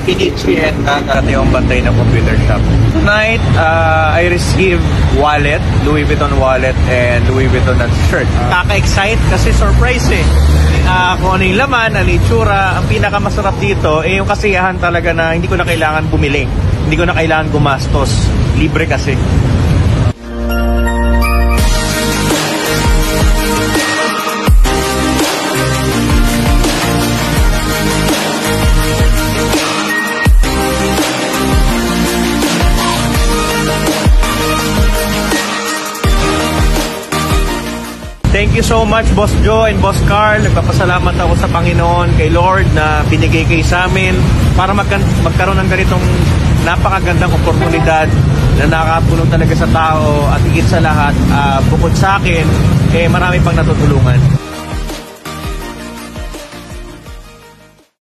Pinichi and dati yung bantay ng computer shop. Tonight, I received wallet, Louis Vuitton wallet and Louis Vuitton na shirt. Kaka-excite kasi surprise eh. Kung ano yung laman, ano yung itsura, ang pinakamasarap dito yung kasiyahan talaga na hindi ko na kailangan bumili. Hindi ko na kailangan gumastos. Libre kasi. Thank you so much, Boss Joe and Boss Carl. Nagpapasalamat ako sa Panginoon, kay Lord na binigay kayo sa amin para magkaroon ng ganitong napakagandang oportunidad na nakakatulong talaga sa tao at higit sa lahat, bukod sa akin, marami pang natutulungan.